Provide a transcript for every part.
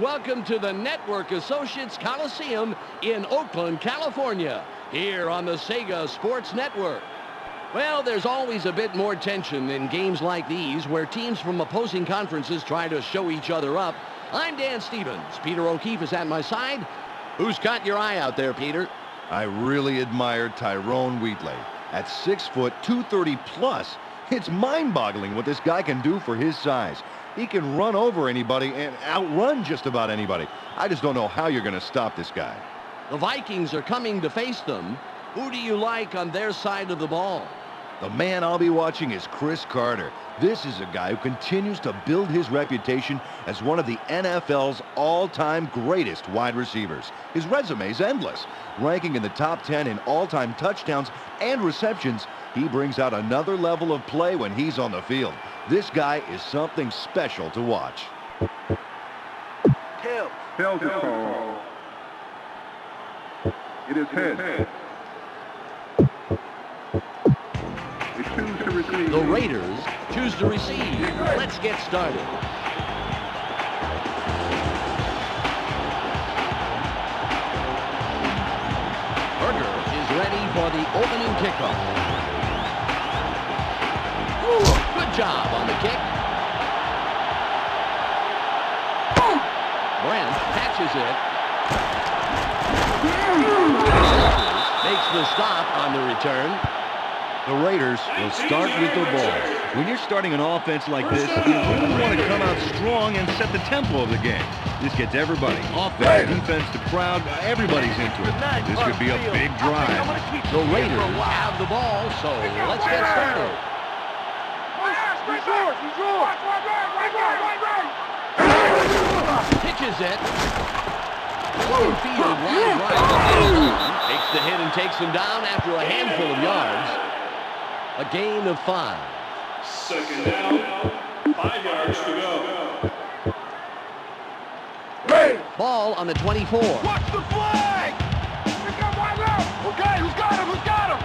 welcome to the Network Associates Coliseum in Oakland, California, here on the Sega Sports Network. Well, there's always a bit more tension in games like these where teams from opposing conferences try to show each other up. I'm Dan Stevens. Peter O'Keefe is at my side. Who's caught your eye out there, Peter? I really admired Tyrone Wheatley. At 6 foot, 230 plus, it's mind-boggling what this guy can do for his size. He can run over anybody and outrun just about anybody. I just don't know how you're going to stop this guy. The Vikings are coming to face them. Who do you like on their side of the ball? The man I'll be watching is Chris Carter. This is a guy who continues to build his reputation as one of the NFL's all-time greatest wide receivers. His resume's endless. Ranking in the top 10 in all-time touchdowns and receptions, he brings out another level of play when he's on the field. This guy is something special to watch. Held to call. It is head. They choose to receive. The Raiders choose to receive. Let's get started. Berger is ready for the opening kickoff. Good job on the kick. Brent catches it. Makes the stop on the return. The Raiders will start with the ball. When you're starting an offense like this, you really want to come out strong and set the tempo of the game. This gets everybody, offense, defense, the crowd, everybody's into it. This could be a big drive. The Raiders have the ball, so let's get started. Pitches it. One field wide right. Takes the hit and takes him down after a handful of yards. A gain of 5. Second down, 5 yards to go. Ball on the 24. Watch the flag! Pick up wide left! Okay, who's got him? Who's got him?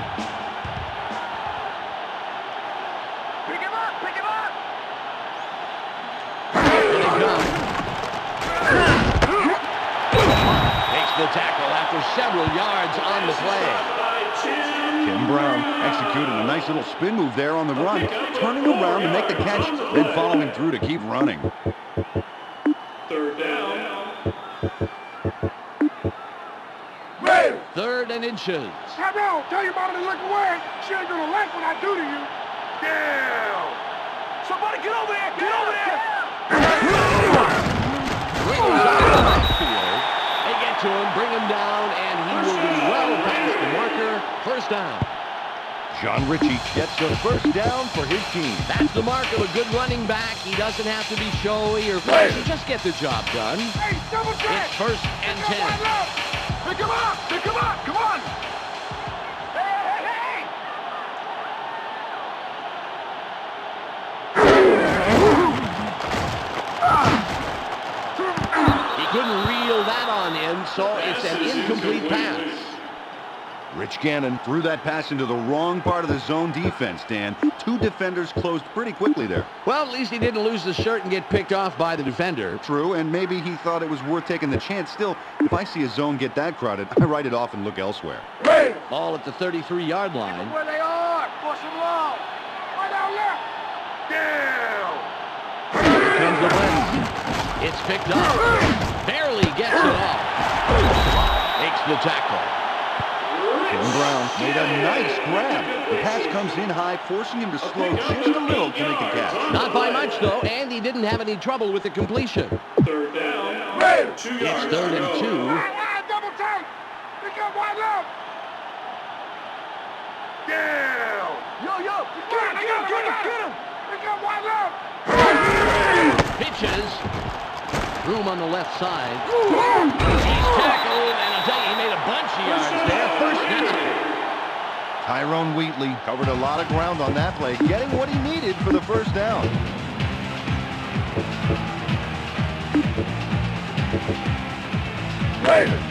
Pick him up! Pick him up! Here they come. Makes the tackle after several yards on the play. Tim Brown executed a nice little spin move there on the run, turning around to make the catch, then following through to keep running. Third down. 3rd and inches. Time out! Tell your mama to look away! She ain't gonna like what I do to you! Damn! Somebody get over there! Get over there! Raiders out of the backfield. They get to him, bring him down, and he will be well past the marker. First down. John Ritchie gets the first down for his team. That's the mark of a good running back. He doesn't have to be showy or flashy. Just get the job done. Hey, double check! It's 1st and 10. Pick him up! Pick him up! Come on! Hey, hey, He couldn't reel that on in, so it's an incomplete pass. Rich Gannon threw that pass into the wrong part of the zone defense, Dan. 2 defenders closed pretty quickly there. Well, at least he didn't lose the shirt and get picked off by the defender. True, and maybe he thought it was worth taking the chance. Still, if I see a zone get that crowded, I write it off and look elsewhere. hey! Ball at the 33-yard line. Where they are! Push them long! Right down left! Damn! Here comes the blitz. It's picked up. Barely gets it off. Makes the tackle. Tim Brown made a nice grab. The pass comes in high, forcing him to slow just a little to make the catch. Not by much, though, and he didn't have any trouble with the completion. Third down, 2 It's yards 3rd to and go. 2. Double tight! Pick up wide left! Damn! Yo! Get him! Pick up wide left! Pitches. Room on the left side. He's tackled, and I'll tell you, he made a bunch of yards there. 1st down. Tyrone Wheatley covered a lot of ground on that play, getting what he needed for the first down.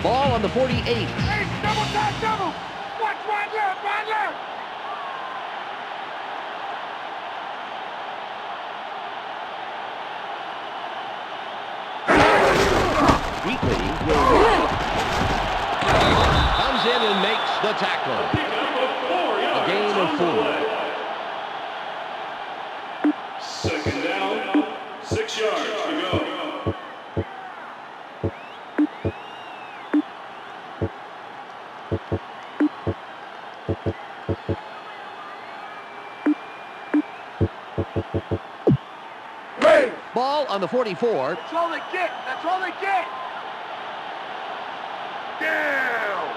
Ball on the 48. Hey, double! Watch wide left! Wheatley comes in and makes the tackle. A gain of 4. Second down, 6 yards to go. Ball on the 44. That's all they get. That's all they get. Down.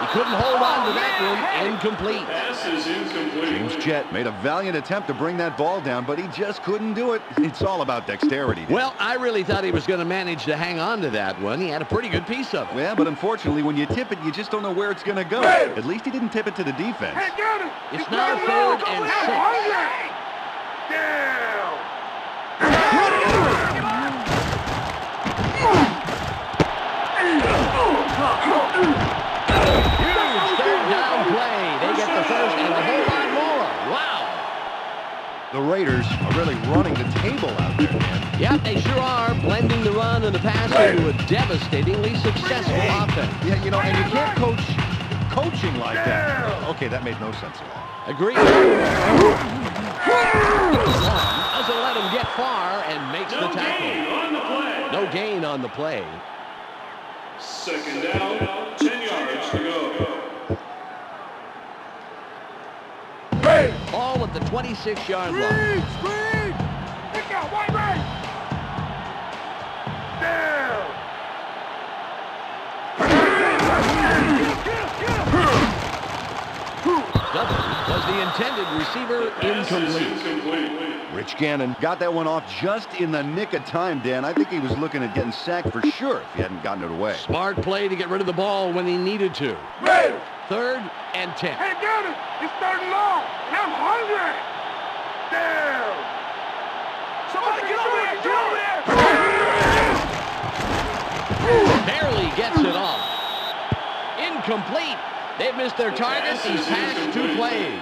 He couldn't hold on to that one. Incomplete. Pass is incomplete. James Jett made a valiant attempt to bring that ball down, but he just couldn't do it. It's all about dexterity. Well, I really thought he was going to manage to hang on to that one. He had a pretty good piece of it. Yeah, but unfortunately, when you tip it, you just don't know where it's going to go. At least he didn't tip it to the defense. Hey, got it. It's now 3rd and 6. Down. Huge 3rd down play. They get the first and a whole lot more. Wow. The Raiders are really running the table out there, man. Yep, they sure are, blending the run and the pass into a devastatingly successful offense. Yeah, you know, and you can't coach coaching like that. Okay, that made no sense at all. Agreed. Doesn't let him get far and makes the No gain tackle. on the play. No gain on the play. Second down, 10 yards to go. Ball at the 26-yard line. Screen. Pick out. White right. Down. Double was the intended receiver Pass is incomplete. incomplete. Rich Gannon got that one off just in the nick of time, Dan. I think he was looking at getting sacked for sure if he hadn't gotten it away. Smart play to get rid of the ball when he needed to. Ready. 3rd and 10. Hey, got it. It's 3rd and long. And I'm hungry. Down. Somebody get over there. Get over there. Barely gets it off. Incomplete. They've missed their target these past 2 plays.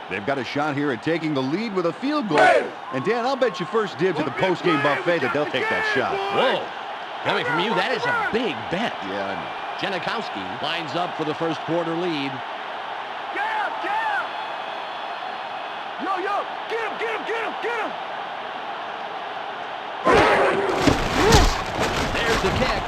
They've got a shot here at taking the lead with a field goal. And Dan, I'll bet you first dibs at the post-game buffet that they'll take that shot. Whoa. Coming from you, that is a big bet. Yeah, I know. Janikowski lines up for the first quarter lead. Get him. Get him. Yo, yo. Get him. Get him. Get him. Get him. There's the kick.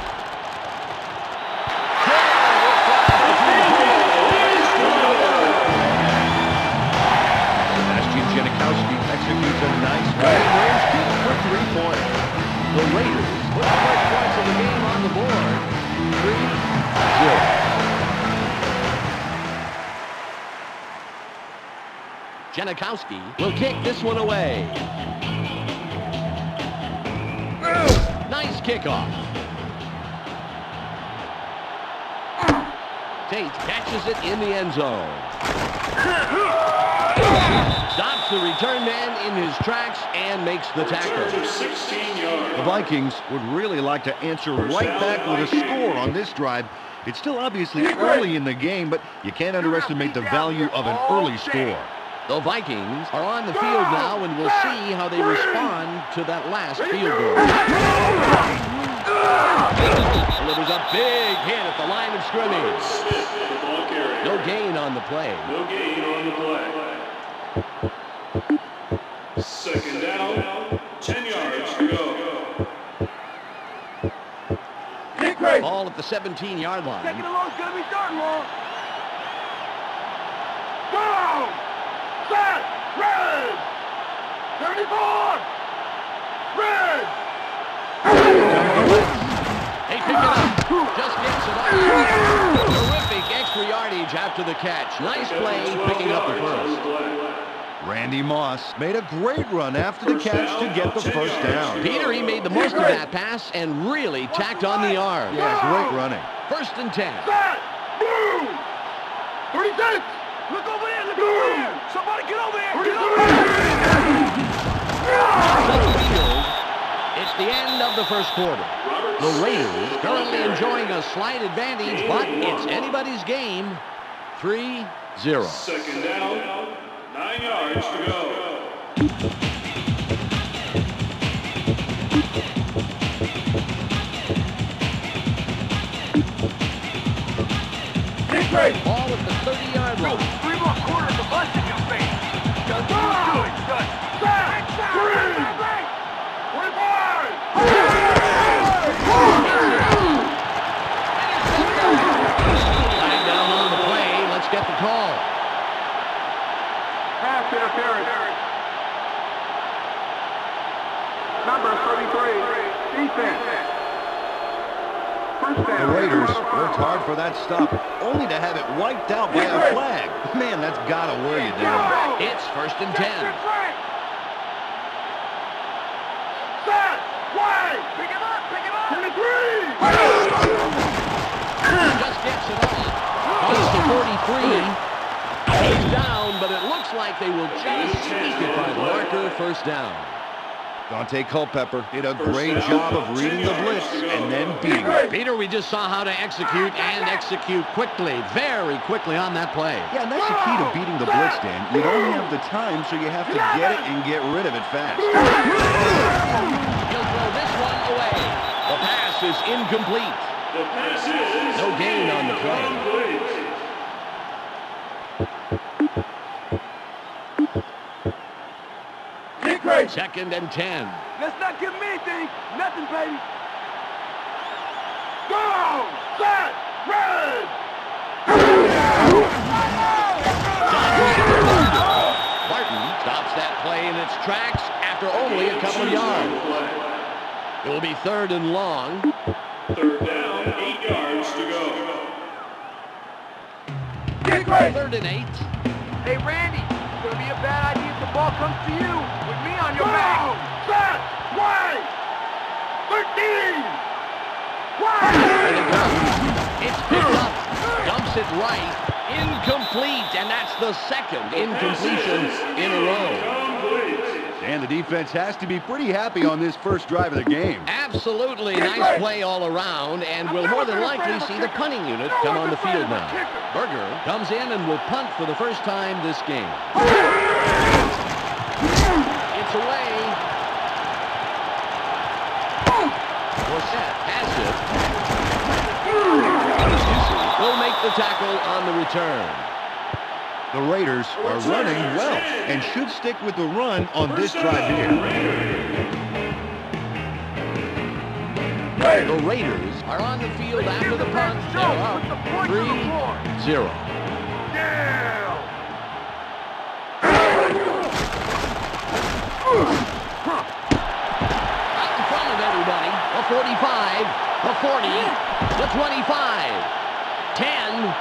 Janikowski executes a nice range kick for 3 points. The Raiders put the first points of the game on the board. 3-0. Janikowski will kick this one away. Nice kickoff. Tate catches it in the end zone. Stops the return man in his tracks and makes the tackle. Return to 16 yards. The Vikings would really like to answer right back with a score on this drive. It's still obviously early in the game, but you can't underestimate the value of an early score. The Vikings are on the field now, and we'll see how they respond to that last field goal. Delivers a big hit at the line of scrimmage. Smith, the ball carrier. No gain on the play. No gain on the play. Second down, 10 yards to go. Ball at the 17-yard line. Second and long's gonna be third and long. Down. Set. Red. 34. Red. They pick it up. Just gets it off. Terrific extra yardage after the catch. Nice play picking up the first. Randy Moss made a great run after the catch to get the first down. Peter, he made the most of that pass and really tacked on the yards. Yeah, great running. 1st and 10. Set. Boom. 36. Look over there. Look over there. Somebody get over there. Get over there. To the field. It's the end of the first quarter. The Raiders currently enjoying a slight advantage, but it's anybody's game. 3-0. Second down, 9 yards to go. Ball at the 30-yard line. 3 more quarters of us in your face. Just do it, son. 3. Flag down on the play. Let's get the call. Pass interference. Number 33, defense. First down. The Raiders worked hard for that stop, only to have it wiped out by a flag. Man, that's got to wear you down. It's 1st and 10. Set! Wide! Pick him up! 23! Just gets it off. Goes to 43. He's down, but it looks like they will just sneak it by the marker. 1st down. Dante Culpepper did a great job of reading the blitz and then beating it. Peter, we just saw how to execute and execute quickly, very quickly on that play. Yeah, and that's the key to beating the blitz, Dan. You don't have the time, so you have to get it and get rid of it fast. He'll throw this one away. The pass is incomplete. No gain on the play. Great. 2nd and 10. Let's not give him anything. Nothing, baby. Go! Set! Red! Martin stops that play in its tracks after only a couple of yards. It will be 3rd and long. 3rd down, 8 yards to go. 3rd and 8. Hey, Randy, it's going to be a bad idea if the ball comes to you with me on your back. Set! Wide! 13! Wide! It's picked up. Dumps it right. Incomplete. And that's the 2nd incompletion in a row. And the defense has to be pretty happy on this first drive of the game. Absolutely nice play all around, and we'll more than likely see the punting unit come on the field now. Berger comes in and will punt for the first time this game. It's away. Forsett has it. Will make the tackle on the return. The Raiders are running well and should stick with the run on this drive here. The Raiders are on the field after the punt. They're up 3-0. Down! Out in front of everybody. The 45, the 40, the 25, 10.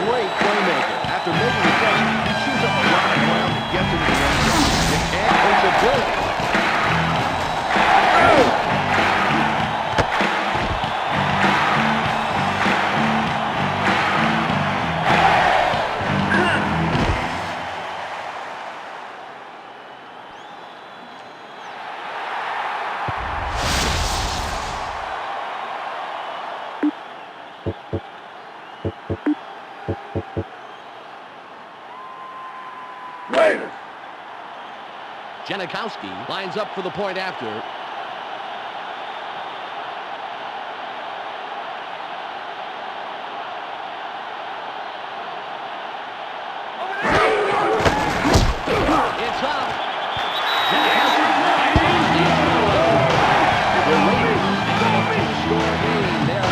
Great playmaker. After making the catch, he shoots up around the ground and gets into the end zone. And his ability. Janikowski lines up for the point after. It's up. Janikowski. The Raiders have a two-score game. They're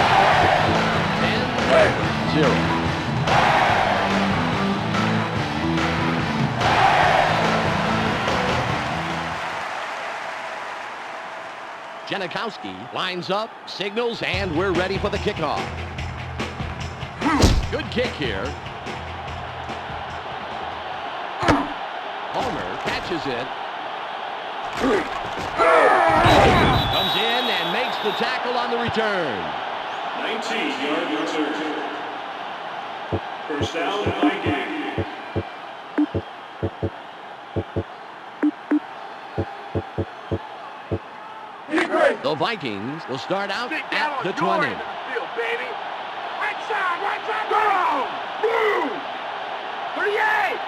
up 10-0. Janikowski lines up, signals, and we're ready for the kickoff. Good kick here. Palmer catches it. Comes in and makes the tackle on the return. 19-yard return. First down, Vikings. The Vikings will start out at the 20. Right side, go! Boom! 38!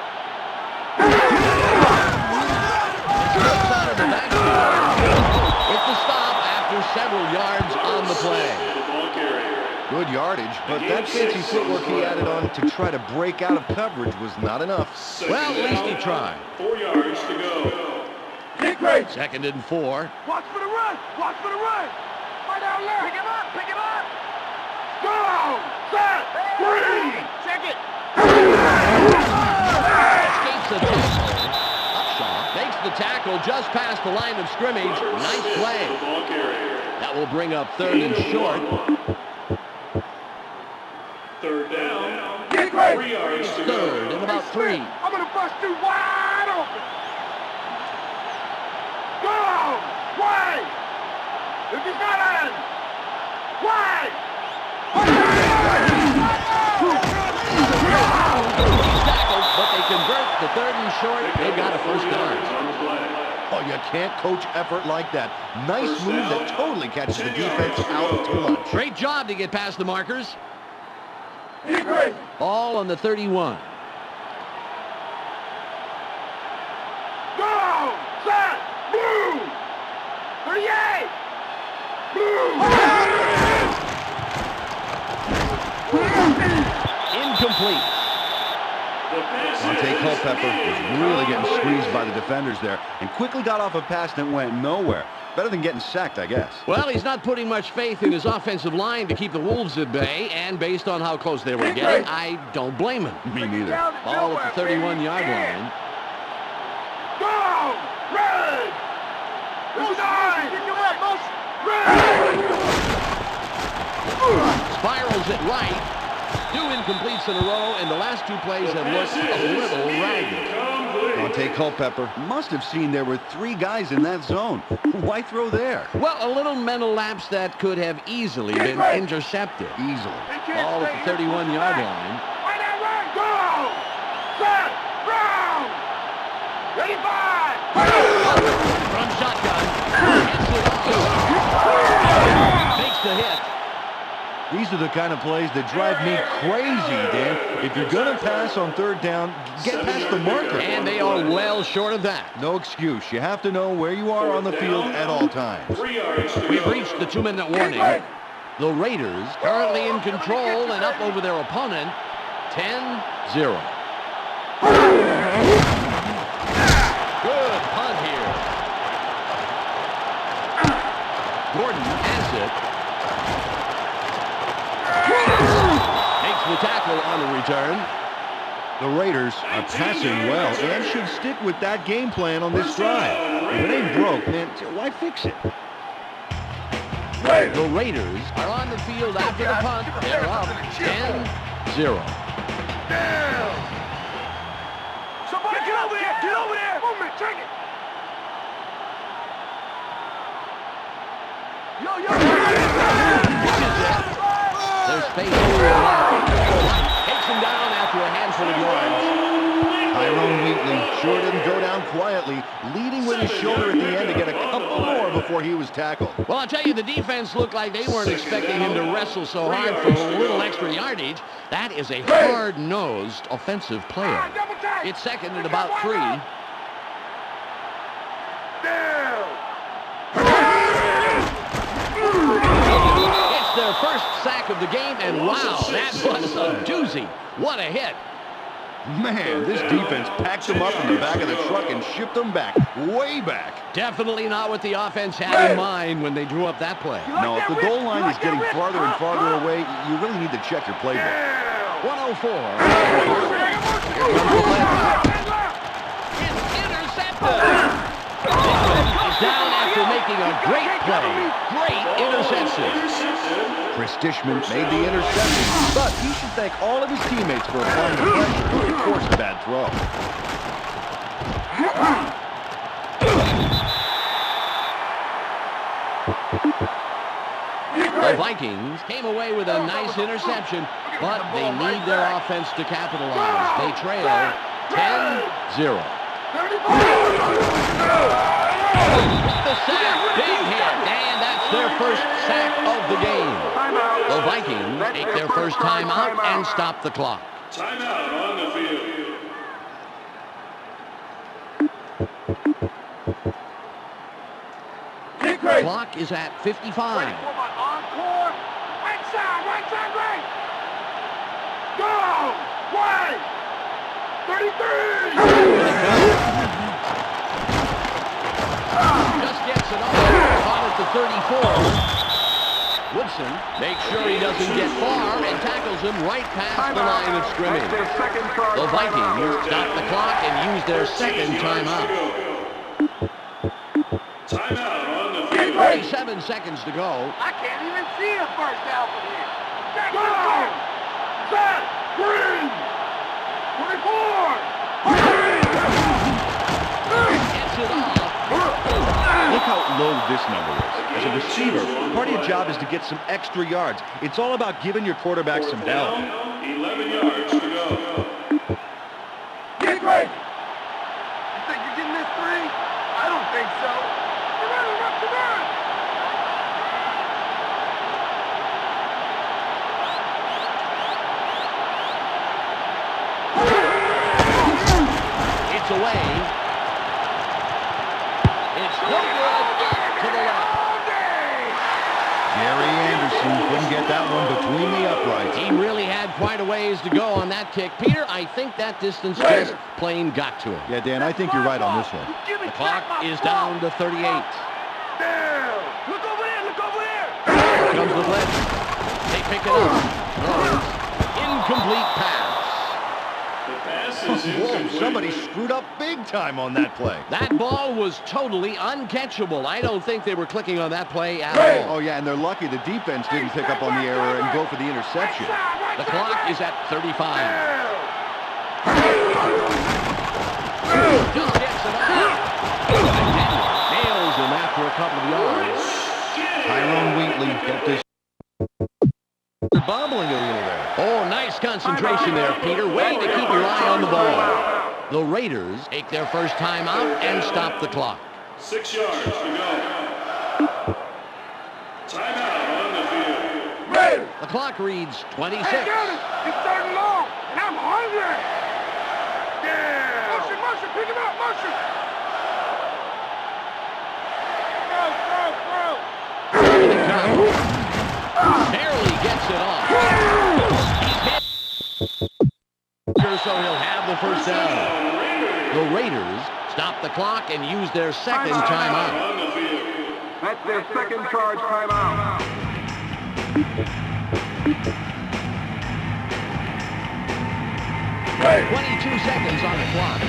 It's the stop, after several yards on the play. Ball carrier. Good yardage, but that fancy footwork he added on to try to break out of coverage was not enough. Well, at least he tried. 4 yards to go. Kick right. 2nd and 4. Watch for the run. Watch for the run. Right down left. Pick him up. Pick him up. Go. Set. Three. Check it. Escapes the tackle. Upshaw makes the tackle just past the line of scrimmage. Nice play. Ball carrier. That will bring up 3rd and short. 3rd down. Kick right. 3 yards to 3rd go. and about 3. I'm going to bust you wide open. Go. Wide. If he's not in. Wide. He's tackled, but they convert the 3rd and short. They've got a first down. On the play. Oh, you can't coach effort like that. Nice move that totally catches the defense out to lunch. Great job to get past the markers. Kick right. Ball on the 31. Go. Set. Move. 38. Move. Incomplete. Monte Culpepper was really getting squeezed by the defenders there and quickly got off a pass that went nowhere. Better than getting sacked, I guess. Well, he's not putting much faith in his offensive line to keep the Wolves at bay, and based on how close they were getting, I don't blame him. Me neither. Ball at the 31-yard line. Go. Red. Nine. Red. Spirals it right. 2 incompletes in a row, and the last 2 plays have looked a little ragged. Monte Culpepper must have seen there were 3 guys in that zone. Why throw there? Well, a little mental lapse that could have easily been intercepted. Easily. Ball at the 31-yard line. Right now, run. Go. Set. Round. 85. From shotgun. Hits it. Makes the hit. These are the kind of plays that drive me crazy, Dan. If you're going to pass on 3rd down, get past the marker. And they are well short of that. No excuse. You have to know where you are on the field at all times. 3 yards to We've go. reached the 2-minute warning. The Raiders currently in control and up over their opponent, 10-0. Good punt here. Gordon has it. Makes the tackle on the return. The Raiders are passing well and should stick with that game plan on this drive. If it ain't broke, man, why fix it? The Raiders are on the field after the punt. They're up 10-0. Somebody get over there. Get over there. Movement. Check it. There's space over the line. Takes him down after a handful of yards. Tyrone Wheatley sure didn't go down quietly, leading with his shoulder at the end to get a couple more before he was tackled. Well, I'll tell you, the defense looked like they weren't expecting him to wrestle so hard for a little extra yardage. That is a hard-nosed offensive player. It's 2nd and about 3. It's their first sack of the game, and wow, that was a doozy. What a hit. Man, this defense packed them up in the back of the truck and shipped them back, way back. Definitely not what the offense had in mind when they drew up that play. No, if the goal line is getting farther and farther away, you really need to check your playbook. 104. Here comes the left. It's intercepted. Is down after making a great play. Great interception. Chris Dishman made the interception, but he should thank all of his teammates for applying the pressure to force a bad throw. The Vikings came away with a nice interception, but they need their offense to capitalize. They trail 10-0. The sack, big hit, and that's their first sack of the game. The Vikings take their first time out and stop the clock. Timeout on the field. clock is at 55. Ready for my encore? Right side, right. Go! Wide! 33! Just gets it off. Caught at the 34. Woodson makes sure he doesn't get far and tackles him right past the line of scrimmage. The Vikings stop the clock and use their second timeout. Timeout on the field. 37 seconds to go. I can't even see a first down from here. Go! Set! Green! 24! Gets it off. Look how low this number is. As a receiver, part of your job is to get some extra yards. It's all about giving your quarterback some help. 11 yards to go. Get ready! You think you're getting this three? I don't think so. Come on! It's away. It's no good. To the left. Gary Anderson couldn't get that one between the uprights. He really had quite a ways to go on that kick. Peter, I think that distance just plain got to him. Yeah, Dan, I think you're right on this one. The clock is down to 38. Down! Look over there! Here comes the blitz. They pick it up. Incomplete pass. The pass is Whoa, incomplete. somebody screwed up big time on that play. That ball was totally uncatchable. I don't think they were clicking on that play at all. Oh, yeah, and they're lucky the defense didn't pick up on the error and go for the interception. The clock is at 35. Just gets it off. Nails him after a couple of yards. Tyrone Wheatley kept his bobbling a little there. Oh, nice concentration there, Peter. Way to keep your eye on the ball. The Raiders take their first time out and stop the clock. 6 yards to go. Timeout on the field. Raiders! The clock reads 26. Hey, got it! It's starting long, and I'm hungry! Yeah! Motion, pick him up, motion! Throw! Barely gets it off. He's hit. So he'll have the first down. The Raiders stop the clock and use their second timeout. On the field. That's their second charge timeout. 22 seconds on the clock.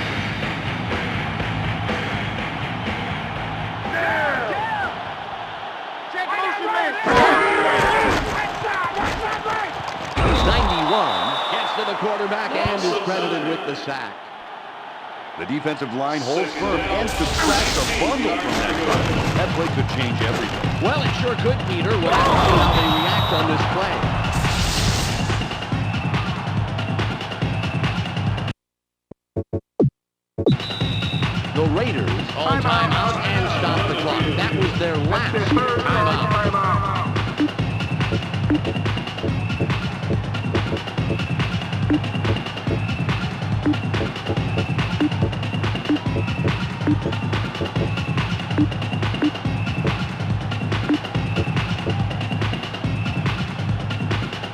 Check motion, man! 91 gets to the quarterback and is credited with the sack. The defensive line holds firm and subtracts a bundle from that run. That play could change everything. Well, it sure could, Peter. We'll have to see how they react on this play. The Raiders all timeout and stop the clock. That was their last timeout.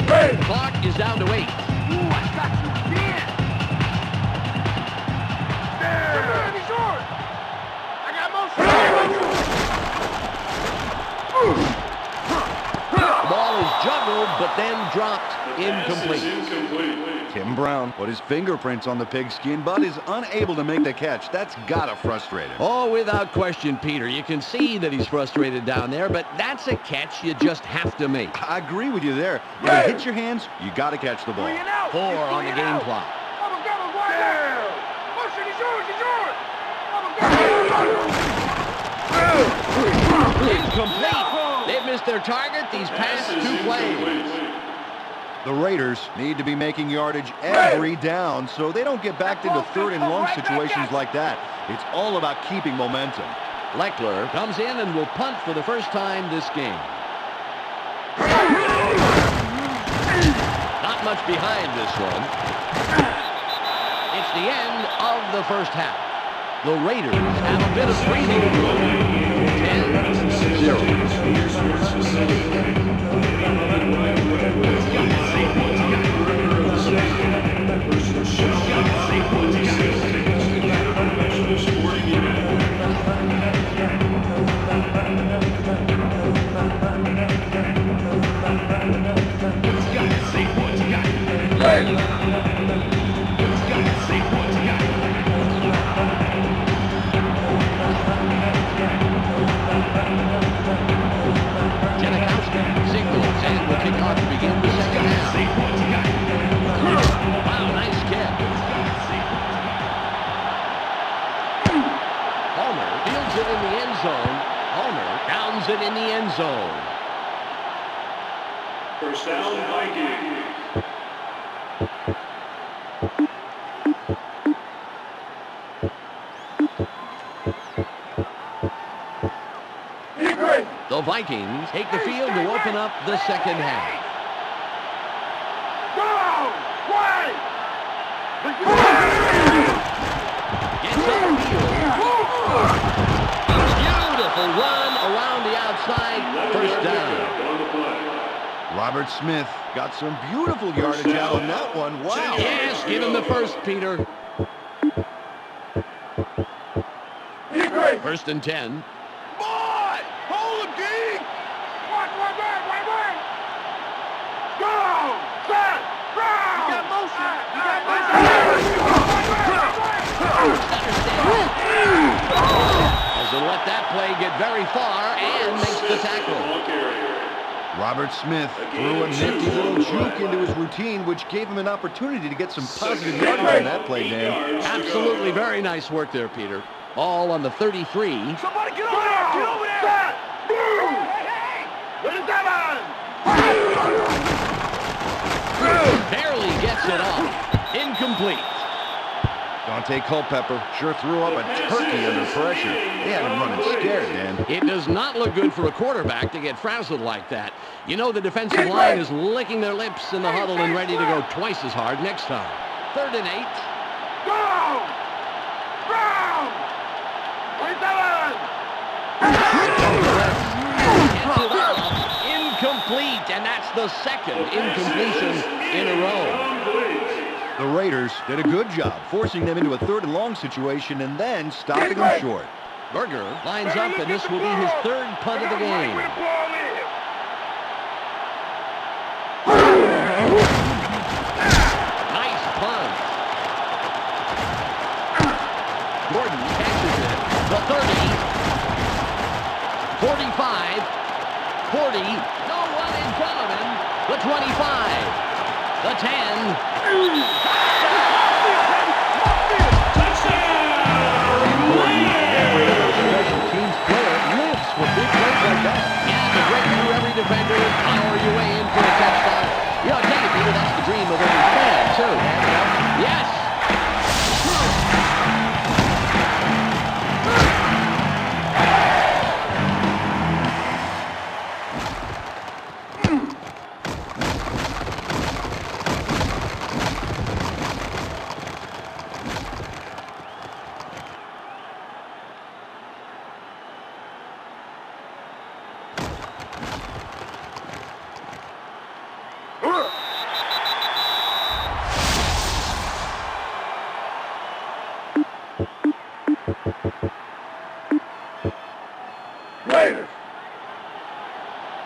The clock is down to 8. Ooh, I got you again! There! He's short! I got motion! The ball is juggled, but then dropped The pass is incomplete. incomplete. Tim Brown put his fingerprints on the pigskin, but is unable to make the catch. That's gotta frustrate him. Oh, without question, Peter. You can see that he's frustrated down there, but that's a catch you just have to make. I agree with you there. If it hits your hands, you gotta catch the ball. 4 on the game clock. Down! Motion, he's yours! Incomplete. They've missed their target these past 2 plays. The Raiders need to be making yardage every down so they don't get backed into third and long situations like that. It's all about keeping momentum. Leckler comes in and will punt for the first time this game. Not much behind this one. It's the end of the first half. The Raiders have a bit of breathing room. 10. Signals and will kick off to begin the second half. Wow, nice catch. Palmer fields it in the end zone. Palmer downs it in the end zone. First down, Vikings. The Vikings take the field to open up the second half. Go! Wait! Gets upfield. Beautiful run around the outside. First down. Robert Smith got some beautiful yardage out on that one. Wow. Yes, give him the first, Peter. First and 10. Go! Set! Ground! You got motion! You got Doesn't let that play get very far and makes the tackle. Robert Smith threw a nifty little juke into his routine, which gave him an opportunity to get some positive yardage on that play, Dan. Absolutely very nice work there, Peter. All on the 33. Somebody get over there! Get over there! Set! Move! Hey! What is that on? Barely gets it off. Incomplete. Dante Culpepper sure threw up a turkey under pressure. They had him running scared, Dan. It does not look good for a quarterback to get frazzled like that. You know the defensive line is licking their lips in the huddle and ready to go twice as hard next time. 3rd and 8. Go! Ground! What is that Gets it off. Incomplete, and that's the second incompletion in a row. The Raiders did a good job forcing them into a 3rd and long situation and then stopping them short. Berger lines up, and this will be his 3rd punt of the game. Nice punt. Gordon catches it. The 30. 45. 40. No one in front of him. The 25. The 10. Special teams player lives for big plays like that. Yeah, to break through every defender and power your way in for a touchdown. You know, I tell you, Peter, that's the dream of every fan, too. Yes.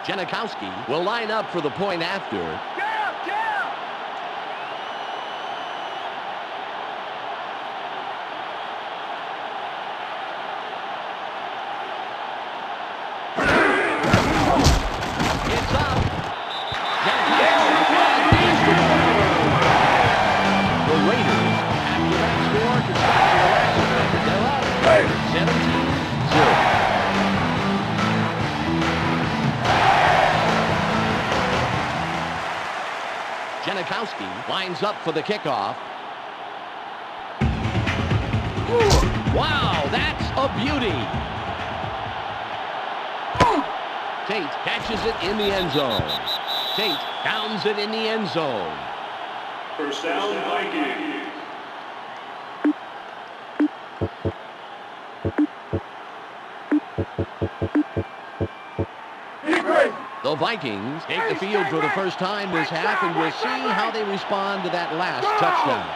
Janikowski will line up for the point after. It's up. The Raiders, after that score, can stop for the last minute. They're up 17-0. Janikowski lines up for the kickoff. Wow, that's a beauty. Tate catches it in the end zone. Tate downs it in the end zone. First down, Vikings. The Vikings take the field for the first time this half, and we'll see how they respond to that last touchdown.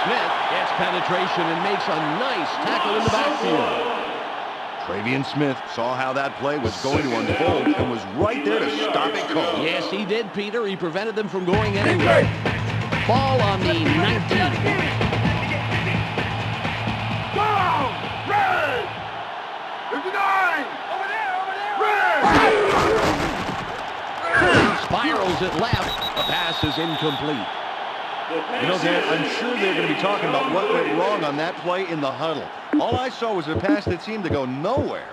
Smith gets penetration and makes a nice tackle in the backfield. Travian Smith saw how that play was going to unfold and was right there to stop it cold. Yes, he did, Peter. He prevented them from going anywhere. Ball on the 19. Spirals it left. The pass is incomplete. You know, Dan, I'm sure they're going to be talking about what went wrong on that play in the huddle. All I saw was a pass that seemed to go nowhere.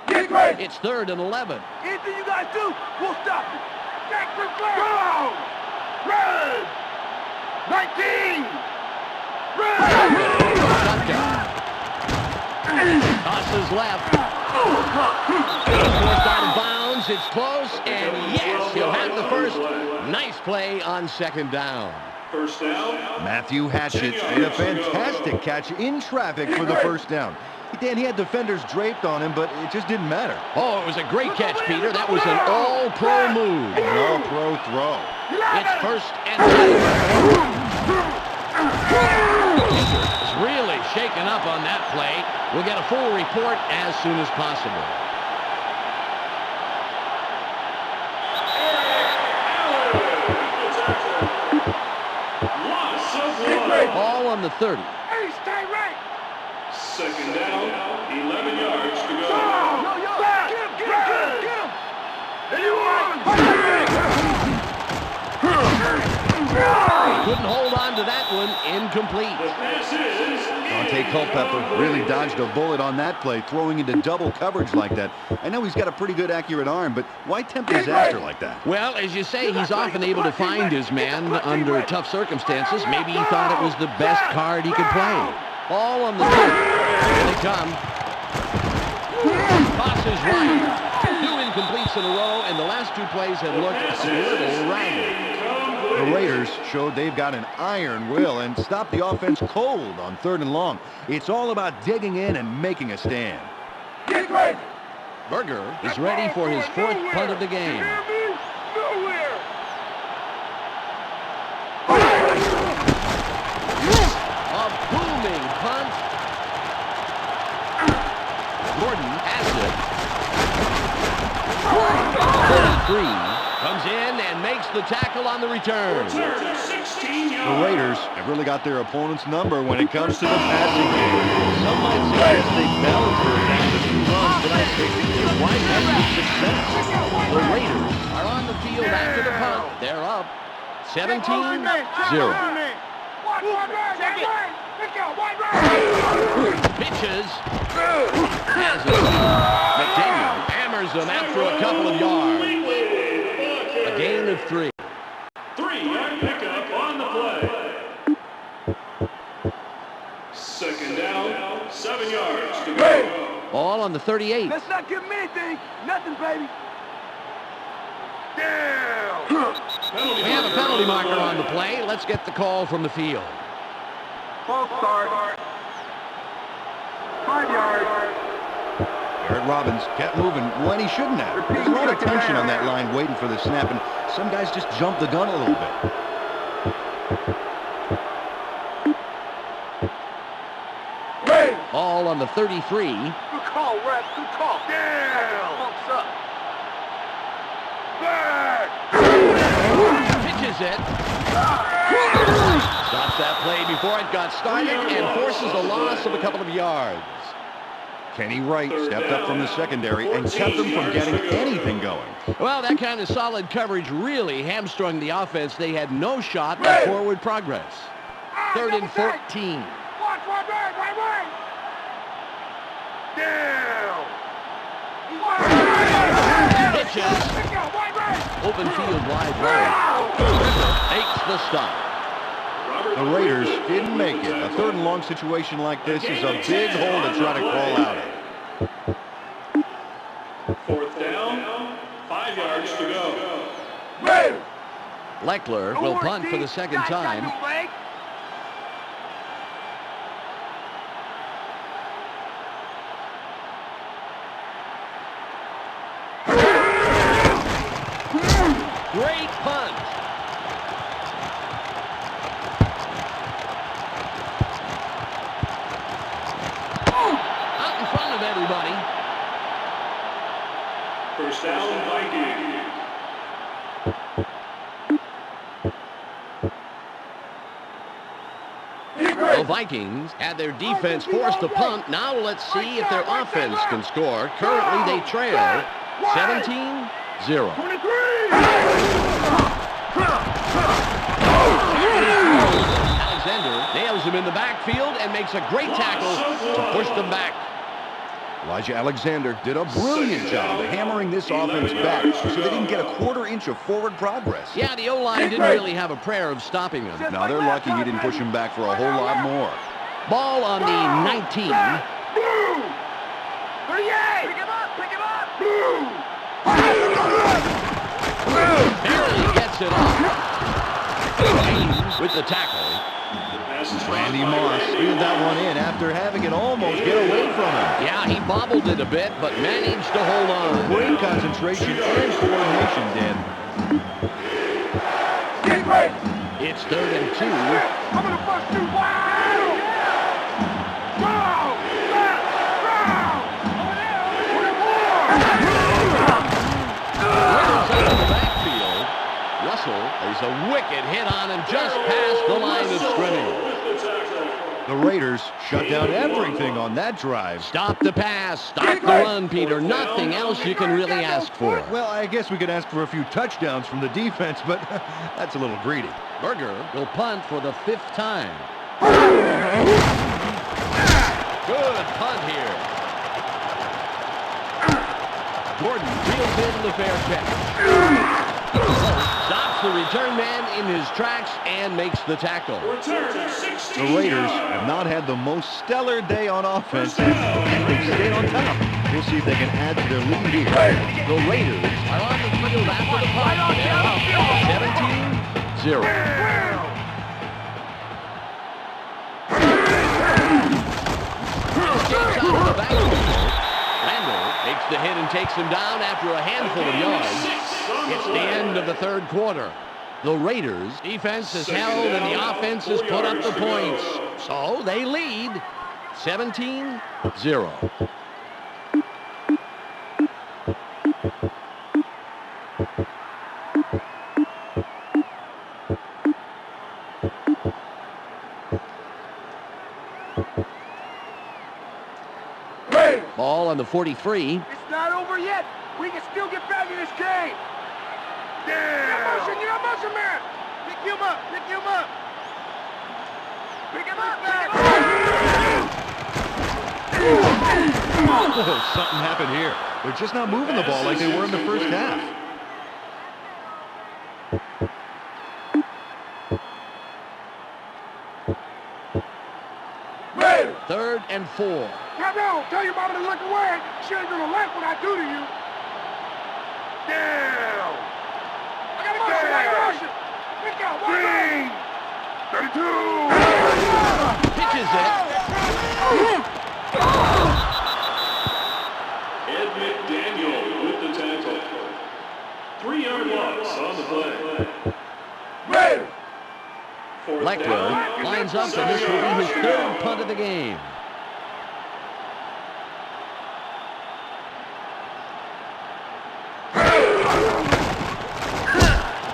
It's 3rd and 11. Anything you guys do, we'll stop it. Back for go! Red! 19! Red! Shutdown. Tosses left. Forced out of bounds. It's close, and yes, he'll have the first. Nice play on 2nd down. First down. Matthew Hatchett made a fantastic catch in traffic for the first down. Dan, he had defenders draped on him, but it just didn't matter. Oh, it was a great catch, Peter. That was an all-pro move. An all-pro throw. It's 1st and 10. Is really shaken up on that play. We'll get a full report as soon as possible. Ball on the 30. Hey, stay right! 2nd down, 11 yards to go. Get him! Anyone! Couldn't hold on to that one. Incomplete. The pass is Dante Culpepper really dodged a bullet on that play, throwing into double coverage like that. I know he's got a pretty good accurate arm, but why tempt disaster like that? Well, as you say, he's often able to find his man under tough circumstances. Maybe he thought it was the best card he could play. All on the 2. Here they come. Tosses right. 2 incompletes in a row, and the last 2 plays have looked a little ragged. The Raiders showed they've got an iron will and stopped the offense cold on 3rd and long. It's all about digging in and making a stand. Berger is ready for his 4th punt of the game. A booming punt. Gordon has it. 33 comes in and makes the tackle on the return. The Raiders have really got their opponent's number when it comes to the passing game. Some might suggest they fell for a few runs, but I think they might have some success. The Raiders are on the field after the punt. They're up 17-0. Pitches. Has it. McDaniel hammers them after a couple of yards. A gain of 3. 3-yard pickup on the play. 2nd down, 7 yards to go. All on the 38. Let's not give him anything. Nothing, baby. Down. We have a penalty marker on the play. Let's get the call from the field. False start. 5 yards. Garrett Robbins kept moving when he shouldn't have. There's a lot of tension on that line waiting for the snap, and some guys just jump the gun a little bit. All on the 33. Good call, Rep. Good call. Down. Pumps up. Back. Pitches it. Stops that play before it got started and forces a loss of a couple of yards. Kenny Wright stepped up from the secondary and kept them from getting anything going. Well, that kind of solid coverage really hamstrung the offense. They had no shot at forward progress. 3rd and 14. Watch, right. Down. Pitches. Open field wide right. Makes the stop. The Raiders didn't make it. A 3rd and long situation like this is a big hole to try to crawl out of. 4th down, 5 yards to go. Leckler will punt for the 2nd time. down, Vikings. The Vikings had their defense forced to punt. Now let's see if their offense can score. Currently they trail 17-0. Alexander nails him in the backfield and makes a great tackle to push them back. Elijah Alexander did a brilliant job hammering this offense back so they didn't get a quarter-inch of forward progress. Yeah, the O-line didn't really have a prayer of stopping him. Now they're lucky he didn't push him back for a whole lot more. Ball on the 19. Blue! 38! Pick him up! Pick him up! Blue! Barely gets it off. With the tackle. Randy Moss cleared that one in after having it almost get away from him. Yeah, he bobbled it a bit, but managed to hold on. Great concentration and coordination, Dan. It's 3rd and 2. I'm gonna bust you! Wow! Go! Out of the backfield. Russell, there's a wicked hit on him just past the line of scrimmage. The Raiders shut down everything on that drive. Stop the pass, stop the run, Peter. Nothing else you can really ask for. Well, I guess we could ask for a few touchdowns from the defense, but that's a little greedy. Berger will punt for the 5th time. Good punt here. Gordon reels in the fair catch. Stops the return man in his tracks and makes the tackle. The Raiders have not had the most stellar day on offense, and they've stayed on top. We'll see if they can add to their lead here. The Raiders are on the field after the punt. They're up 17-0. Escapes out of the backfield. Randall makes the hit and takes him down after a handful of yards. It's the end of the 3rd quarter. The Raiders' defense has held and the offense has put up the points. So they lead 17-0. Ball on the 43. It's not over yet. We can still get back in this game. You're motion, man. Pick him up. Pick him up. Pick him up, man. Oh, something happened here. They're just not moving the ball like they were in the first half. Third and 4. No, tell your mama to look away. She ain't gonna like what I do to you. Down. I got a motion. Pick out. Green. 32. Pitches it. Ed McDaniel with the tackle. 3-yard loss on the play. Leckler lines up, and this will be his 3rd punt of the game.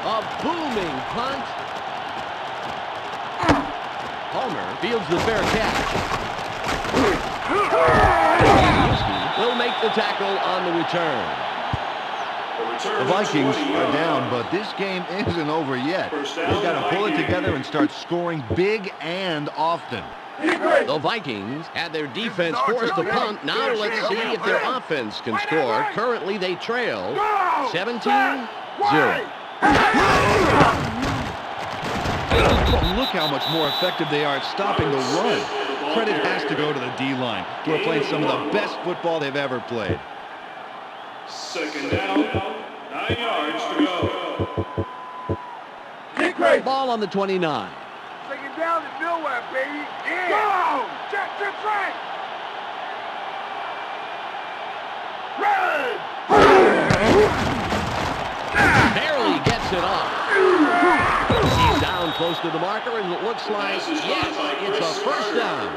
A booming punt. Palmer fields the fair catch. Will make the tackle on the return. The Vikings are down, but this game isn't over yet. They've got to pull it together and start scoring big and often. The Vikings had their defense forced to punt. Now let's see if their offense can score. Currently they trail 17-0. Look how much more effective they are at stopping the run. Credit has to go to the D-line, who are playing some of the best football they've ever played. 2nd down, 9 yards to go. Ball on the 29. Second down and nowhere, baby. Yeah. Go! Check, right. Run! Barely gets it off. He's down close to the marker, and it looks like, yes, it's a 1st down.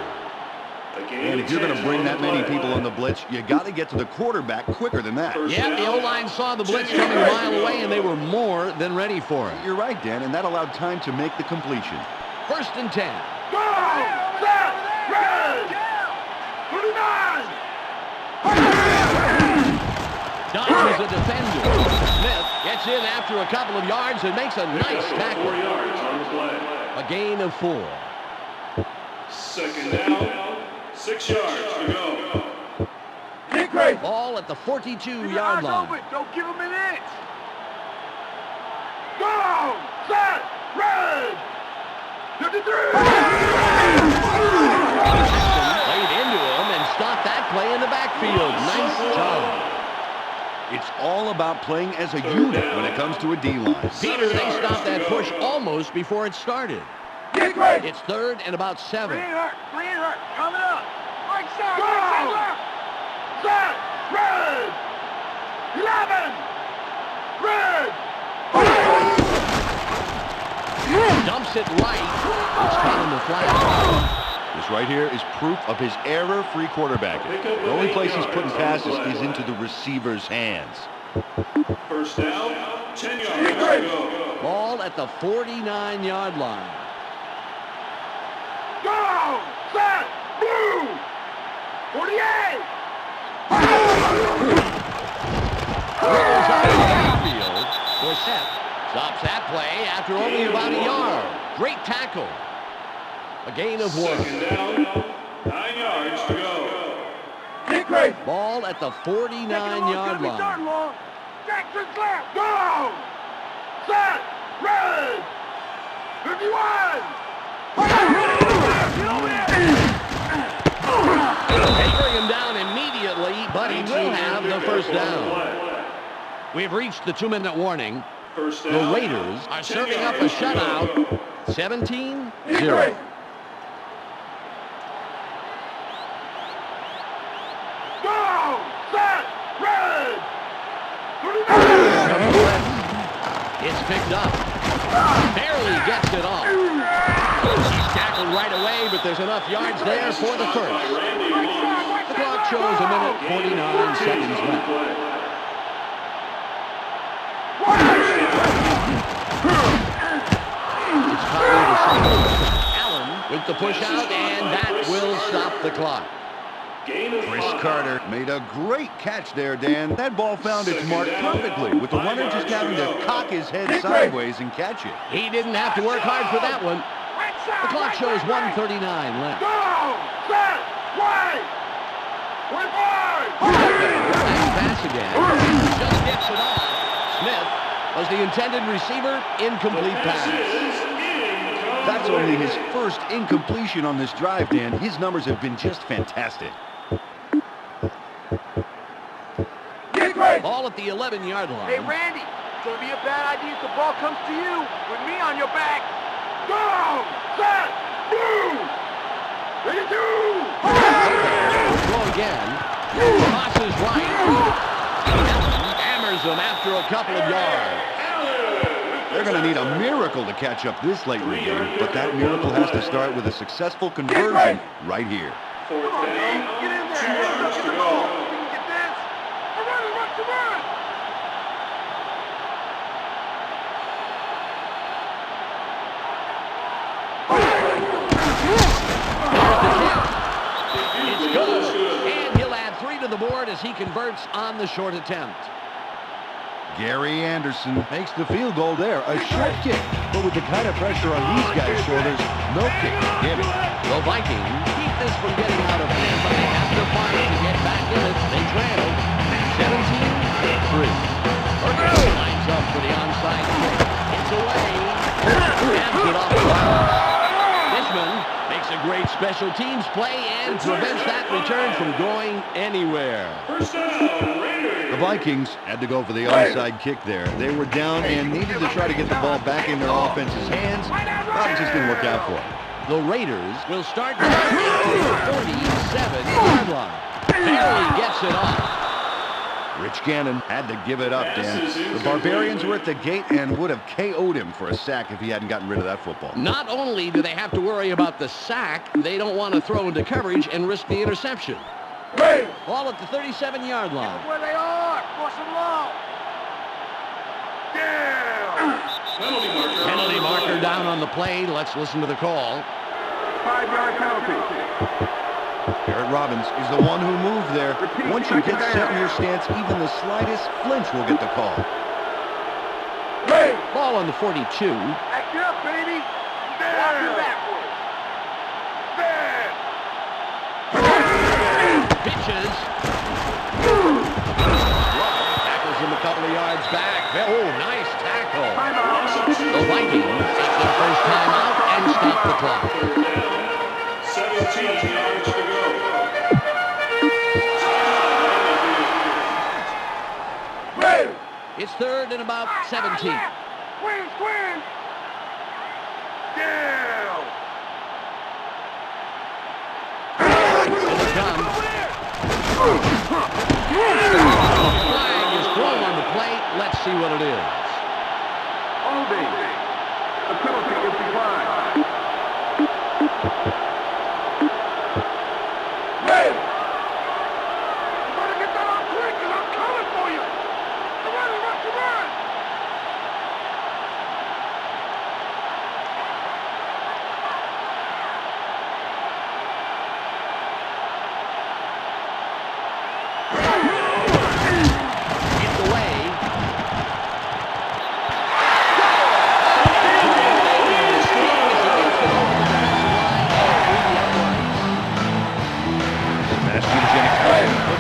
And if you're going to bring that many people on the blitz, you got to get to the quarterback quicker than that. Yeah, the O-line saw the blitz coming a mile away, and they were more than ready for it. You're right, Dan, and that allowed time to make the completion. 1st and 10. Go! Set! Red! 39! Dodges a defender. Smith gets in after a couple of yards and makes a nice tackle. 4 yards on the play. A gain of 4. 2nd down, 6 yards to go. Kick right! Ball at the 42-yard line. Don't give him an inch! Go! Set! Red! 53! Played into him and stopped that play in the backfield. Nice job. It's all about playing as a unit when it comes to a D-line. Peter, they stopped that push almost before it started. Kick right! It's 3rd and about 7. Coming up! Right side! Right side! Set! Red! 11! Red! Dumps it right. It's caught in the flat. This right here is proof of his error-free quarterbacking. The only place he's putting passes is into the receiver's hands. 1st down, 10 yards to go. Ball at the 49-yard line. Go! Set! Blue! 48! Rolls out of the backfield. Forsett stops that play after only about a yard. Great tackle. A gain of 1. 2nd down, 9 yards to go. Kick right! Ball at the 49-yard line. Jackson's left! Go! Set! Red! 51! Get over here! They bring him down immediately, but he will have the 1st down. We've reached the 2-minute warning. The Raiders are serving up a shutout. 17-0. Go! Set! Red! It's picked up. Barely gets it off. He's tackled right away, but there's enough yards there for the 1st. The clock shows a minute 49 seconds left. It's caught near the side. Allen with the push out, and that will stop the clock. Chris Carter made a great catch there, Dan. That ball found its mark perfectly, with the runner just having to cock his head sideways and catch it. He didn't have to work hard for that one. The clock shows 1:39 left. Go! Set! Right! 25! Nice pass again. Just gets it off. Smith was the intended receiver. Incomplete pass. That's only his 1st incompletion on this drive, Dan. His numbers have been just fantastic. Ball at the 11-yard line. Hey, Randy, it's going to be a bad idea if the ball comes to you with me on your back. Go! Set! Blue! 32! Go again. Crosses right. Allen hammers him after a couple of yards. They're going to need a miracle to catch up this late in the game, but that miracle has to start with a successful conversion right here. 4th down, Get in there! 2 yards to Get go. this! Run! It's good. And he'll add 3 to the board as he converts on the short attempt. Gary Anderson makes the field goal there. A short kick, but with the kind of pressure on these guys' shoulders, no kick can give it. The Vikings keep this from getting out of hand, but they have to fight to get back in it. They trail 17-3. Ferguson lines up for the onside kick. It's away. Stabs it off the line. Fishman makes a great special teams play and prevents that return from going anywhere. 1st down, Raiders. The Vikings had to go for the onside kick there. They were down and needed to try to get the ball back in their offense's hands, but it just didn't work out for them. The Raiders will start down at the 47-yard line. Barely gets it off. Rich Gannon had to give it up, Dan. The Barbarians were at the gate and would have KO'd him for a sack if he hadn't gotten rid of that football. Not only do they have to worry about the sack, they don't want to throw into coverage and risk the interception. Ball at the 37-yard line. Where they are. Force them long. Down. Penalty marker down on the play. Let's listen to the call. 5-yard penalty. Garrett Robbins is the one who moved there. Once you get set in your stance, even the slightest flinch will get the call. Ball on the 42. Act up, baby. Walk it backwards. Pitches. Tackles him a couple of yards back. Oh, nice tackle. The Vikings take their first time out and stop the clock. 17 yards to go. It's third and about 17. Swing. Down. Here they come. Flag is thrown on the plate. Let's see what it is. Holding. The penalty is declined.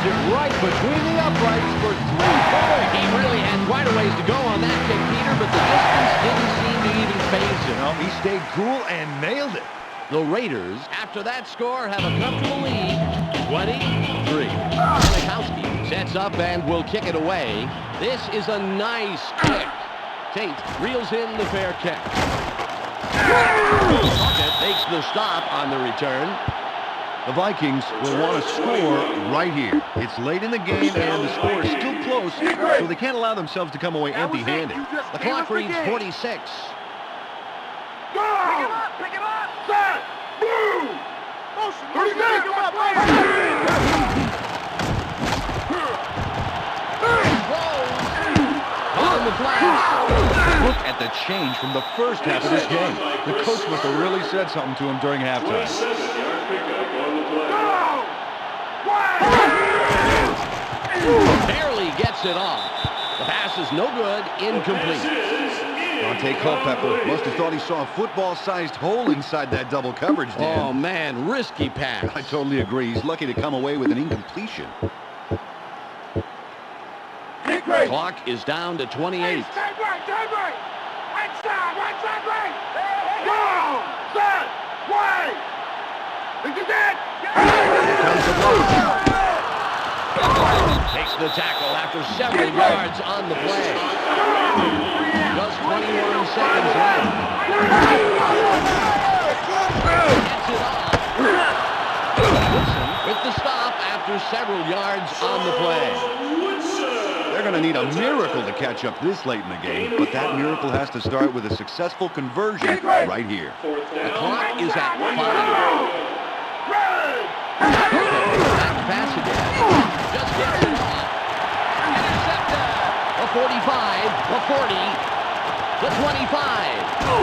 Right between the uprights for 3 points. He really had quite a ways to go on that kick, Peter, but the distance didn't seem to even faze him. No, he stayed cool and nailed it. The Raiders, after that score, have a comfortable lead, 23. Gronkowski sets up and will kick it away. This is a nice kick. Tate reels in the fair catch. Puckett takes the stop on the return. The Vikings will want to score right here. It's late in the game and the score is still close, so they can't allow themselves to come away empty-handed. The clock reads 46. Go! Pick him up! Set! Move! Motion! Pick him up! On the flash. Look at the change from the first half of this game. The coach must have really said something to him during halftime. 27-yard pickup on the play. Barely gets it off. The pass is no good, incomplete. Dante Culpepper must have thought he saw a football-sized hole inside that double coverage, Dan. Oh, man, risky pass. I totally agree. He's lucky to come away with an incompletion. Clock is down to 28. Stand right! Right side, right! Go! Set! Wide! Look at that! Here comes the block. Takes the tackle after several yards on the play. Just 21 seconds left. Gets it off. Wilson with the stop after several yards on the play. They're going to need a miracle to catch up this late in the game, but that miracle has to start with a successful conversion right here. The clock is at 5. Back to pass again. Just gets it off. Intercepted. The 45, the 40, the 25.